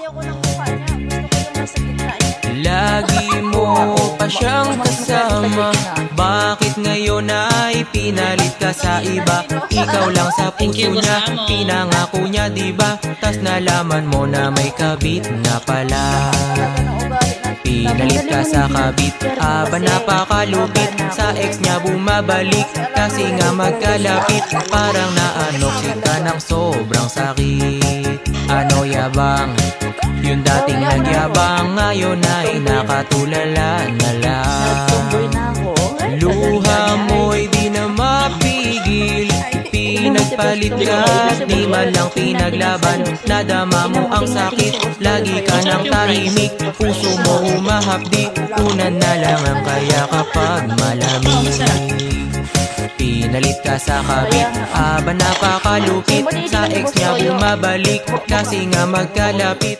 ayaw ko ng mukha niya. Gusto ko yung nasa gitna niya. Lagi mo pa siyang kasama, bakit ngayon ay pinalit ka sa iba? Ikaw lang sa puso niya, pinangako niya diba? Tas nalaman mo na may kabit na pala. Pinalit ka sa kabit, aba napakalupit. Sa ex niya bumabalik, kasi nga magkalapit. Parang naanoksik ka ng sobrang sakit. Ano yabang? Yung dating nagyabang, ngayon ay nakatulala na lang. Luha mo'y di na mapigil, pinagpalit ka at di man lang pinaglaban. Nadama mo ang sakit, lagi ka nang tahimik. Puso mo humahapdi, unan na lang ang kaya kapag malamig. Pinalit ka sa kabit, aba napakalupit. Sa ex niya bumabalik, kasi nga magkalapit.